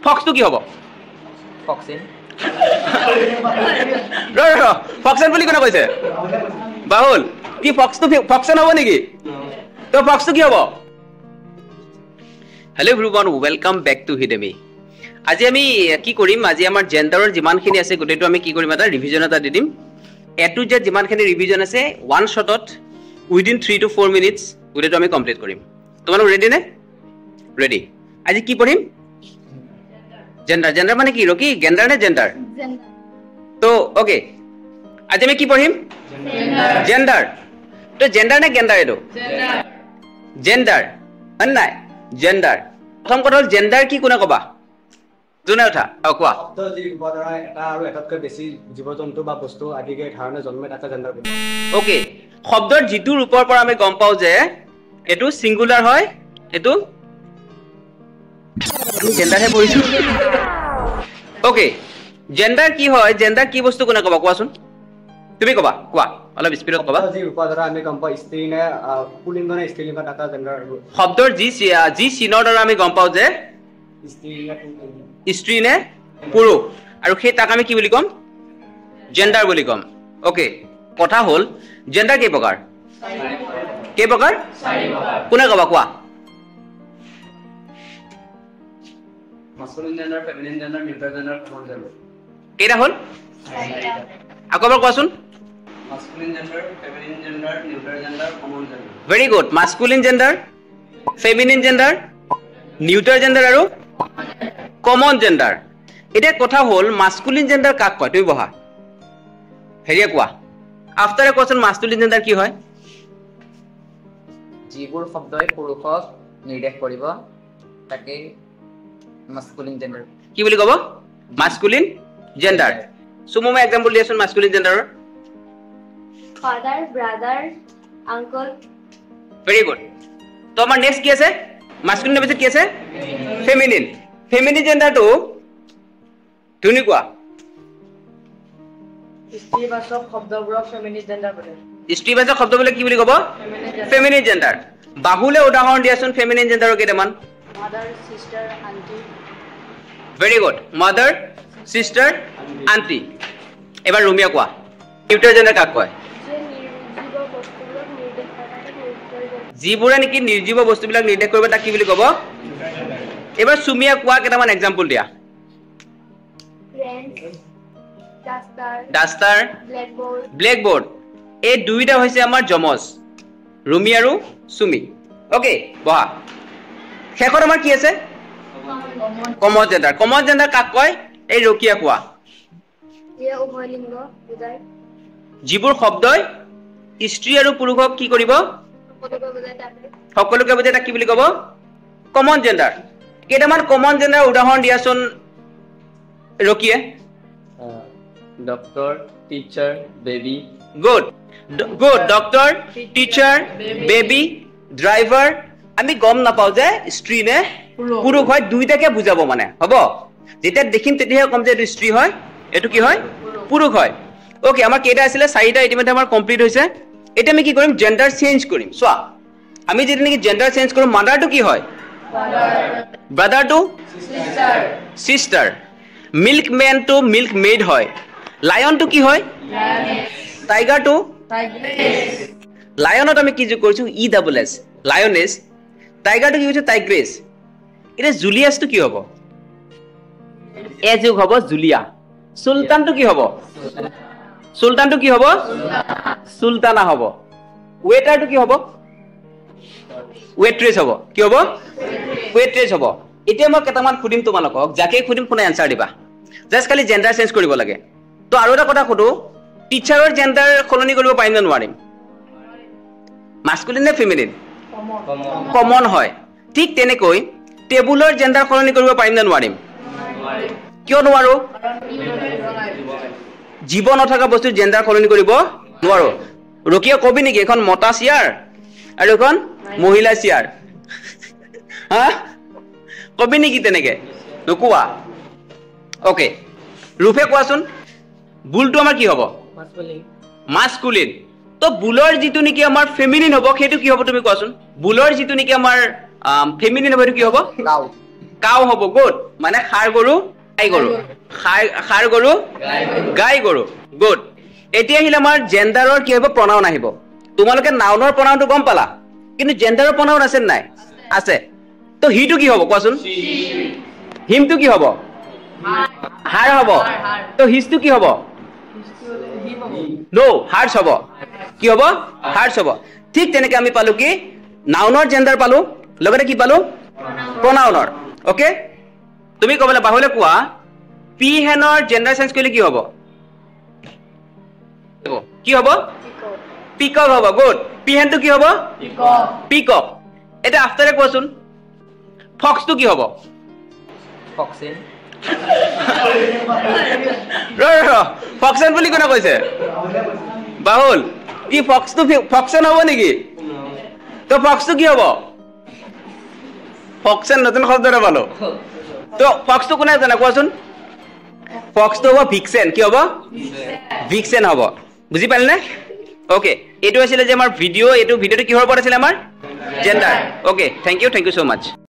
ফক্সটো কি হ'ব ফক্সিন ফক্সন বুলি কোনে কৈছে বাহুল কি ফক্সন হ'ব নেকি তো ফক্সটো কি হ'ব hello' everyone welcome back to হিডেমি আজি আমি কি কৰিম আজি আমাৰ জেন্ডাৰৰ যিমানখিনি আছে গোটেইটো আমি কি কৰিম এটা ৰিভিজন এটা দি দিম এ টু জেড যিমানখিনি ৰিভিজন আছে ওৱান শ্বটত উইদিন 3 to 4 মিনিটছ গোটেইটো আমি কমপ্লিট কৰিম তোমালোক ৰেডি নে ৰেডি আজি কি পঢ়িম জেন্ডাৰ জেন্ডাৰ মানে কি ৰকি জেন্ডাৰ নে জেন্ডাৰ তো ওকে আজি আমি কি পঢ়িম জেন্ডাৰ তো জেন্ডাৰ নে গেন্ডাৰ এটো জেন্ডাৰ হয় নাই জেন্ডাৰ প্ৰথম কথা হ'ল জেন্ডাৰ কি কোনে কবা জুনে উঠা কোৱা শব্দ যি ৰূপধাৰা এটা আৰু এটাতকৈ বেছি জীৱ-জন্তু বা বস্তু আদিকে ধাৰণে জন্মে এটা জেন্ডাৰ বুলি ওকে শব্দৰ যিটো ৰূপৰ পৰা আমি গম পাও যে এটো সিঙ্গুলাৰ হয় এটো জেন্ডাৰ হে পঢ়িছো ওকে জেন্ডাৰ কি হয় জেন্ডাৰ কি বস্তু কোনে কবা কোৱাচোন তুমি কবা কোৱা অলপ স্পিডত কবা যি ৰূপধাৰা আমি গম পাও স্ত্ৰী নে পুলিংগ নে স্ত্ৰীলিংগ এটা জেন্ডাৰ শব্দৰ যি চিনৰ দ্বাৰা আমি গম পাও যে স্ত্ৰী স্ত্ৰী নে পুৰুষ আৰু সেই তাক আমি কি বুলি কম জেন্ডাৰ বুলি কম ওকে কথা হ'ল জেন্ডাৰ কেই প্ৰকাৰ কোনে কবা কোৱা masculine gender feminine gender neutral gender common gender কেইটা হ'ল আকৌ এবাৰ কোৱাচোন masculine gender feminine gender neutral gender common gender very good masculine gender feminine gender neutral gender আৰু কমন জেন্ডাৰ এটা কথা হ'ল মাস্কুলিন জেন্ডাৰ কাক কয় তুমি বহা হেৰিয়া কোৱা আফটাৰ এ কোৱেশ্চন মাস্কুলিন জেন্ডাৰ কি হয় যিবোৰ শব্দই পুৰুষক নিৰ্দেশ কৰিব তাকে মাস্কুলিন জেন্ডাৰ কি বুলি ক'ব মাস্কুলিন জেন্ডাৰ সুমমে এক্সাম্পল দিয়াচোন মাস্কুলিন জেন্ডাৰৰ father brother uncle very good তো আমাৰ নেক্সট কি আছে মাস্কুলিনৰ পিছত কি আছে ফেমিনিন ফেমিনিন জেন্ডাৰটো তুমি কোৱা স্ত্ৰীবাচক শব্দবোৰক ফেমিনিন জেন্ডাৰ বোলে স্ত্ৰীবাচক শব্দবিলাক কি বুলি ক'ব ফেমিনিন জেন্ডাৰ বাহুলে উদাহৰণ দিয়াচোন ফেমিনিন জেন্ডাৰৰ কেইটামান mother sister aunty very good mother sister aunty এবাৰ ৰুমিয়া কোৱা নিউট্ৰাল জেন্ডাৰ কাক কয় যিবোৰে নেকি নিৰ্জীৱ বস্তুবিলাক নিৰ্দেশ কৰিব তাক কি বুলি ক'ব এবাৰ সুমিয়া কোৱা কেইটামান এক্সাম্পল দিয়া ডাষ্টাৰ ব্লেকবোৰ্ড এই দুইটা হৈছে আমাৰ জমজ ৰুমি আৰু সুমি ওকে বহা শেষত আমাৰ কি আছে কমন জেন্ডাৰ কাক কয় এই ৰকিয়া কোৱা যিবোৰ শব্দই স্ত্ৰী আৰু পুৰুষক কি কৰিব সকলোকে বুজাই তাক কি বুলি ক'ব কমন জেন্ডাৰ কেইটামান কমন জেন্ডাৰ উদাহৰণ দিয়াচোন ৰকিয়ে doctor teacher baby good doctor teacher baby driver আমি গম নাপাও যে স্ত্ৰী নে পুৰুষ হয় দুইটাকে বুজাব মানে হ'ব যেতিয়া দেখিম তেতিয়াহে কম যে এইটো স্ত্ৰী হয় এইটো কি হয় পুৰুষ হয় ওকে আমাৰ কেইটা আছিলে চাৰিটা ইতিমধ্যে আমাৰ কমপ্লিট হৈছে এতিয়া আমি কি কৰিম জেন্ডাৰ চেঞ্জ কৰিম চোৱা আমি যেতিয়া নেকি জেন্ডাৰ চেঞ্জ কৰোঁ মাদাৰটো কি হয় ব্ৰাদাৰটো সিস্টাৰ মিল্ক মেনটো মিল্ক মেড হয় লায়নটো কি হয় টাইগাৰটো লায়নত আমি কি যোগ কৰিছো ই ডাবল এছ লায়নেছ টাইগাৰটো কি হৈছে টাইগ্ৰেছ এতিয়া জুলিয়াছটো কি হ'ব এ যোগ হ'ব জুলিয়া সুলতানটো কি হ'ব সুলতানা হ'ব ৱেটাৰটো কি হ'ব ৱেট্ৰেছ হ'ব কি হ'ব ৱেট্ৰেছ হ'ব এতিয়া মই কেইটামান সুধিম তোমালোকক যাকে সুধিম কোনে এনসাৰ দিবা জাষ্ট খালি জেন্ডাৰ চেঞ্জ কৰিব লাগে তো আৰু এটা কথা সুধো টিচাৰৰ জেন্ডাৰ সলনি কৰিব পাৰিম নে নোৱাৰিম মাস্কুলিন নে ফেমিনিন কমন হয় ঠিক তেনেকৈ টেবুলৰ জেন্ডাৰ সলনি কৰিব পাৰিম নে নোৱাৰিম কিয় নোৱাৰো জীৱ নথকা বস্তু জেন্ডাৰ সলনি কৰিব নোৱাৰো ৰকিয়া কবি নেকি এখন মতা চিয়াৰ আৰু এখন মহিলা চিয়াৰ হা কবি নেকি তেনেকে নোকোৱা ওকে ৰূপে কোৱাচোন বুলটো আমাৰ কি হ'ব মাস্কুলিন তো বুলৰ যিটো নেকি আমাৰ ফেমিনিন হ'ব সেইটো কি হ'ব তুমি কোৱাচোন বুলৰ যিটো নেকি আমাৰ ফেমিনিন হ'ব সেইটো কি হ'ব কাউ হ'ব গুড মানে ষাঁড় গৰু গাই গৰু ষাঁড় গৰু গাই গৰু গুড এতিয়া আহিলে আমাৰ জেন্ডাৰৰ কি হ'ব প্ৰনাউন আহিব তোমালোকে নাউনৰ প্ৰনাউনটো গম পালা কিন্তু জেন্ডাৰৰ প্ৰনাউন আছে নাই আছে তো হিটো কি হ'ব কোৱাচোন হিমটো কি হ'ব হাৰ হ'ব তো হিজটো কি হ'ব নো হাৰ্টছ হ'ব কি হ'ব হাৰ্টছ হ'ব ঠিক তেনেকৈ আমি পালো কি নাউনৰ জেন্ডাৰ পালো লগতে কি পালো প্ৰনাউনৰ ওকে তুমি ক'বলৈ বাহুলে কোৱা পি হেনৰ জেন্ডাৰ চেঞ্জ কৰিলে কি হ'ব কি হ'ব পিকক হ'ব গুড পি হেনটো কি হ'ব পিকক এটা আফটাৰে কোৱাচোন ফক্সটো কি হ'ব ফক্সিন ফক্সন বুলি কোনে কৈছে বাহুল কি ফক্সটো ফক্সন হ'ব নেকি তো ফক্সটো কি হ'ব ফক্সন নতুন শব্দ এটা পালো তো ফক্সটো কোনে জানে কোৱাচোন ফক্সটো হ'ব ভিক্সেন কি হ'ব ভিক্সেন হ'ব বুজি পালিনে ওকে এইটো আছিলে যে আমাৰ ভিডিঅ' এইটো ভিডিঅ'টো কিহৰ ওপৰত আছিলে আমাৰ gender okay thank you so mass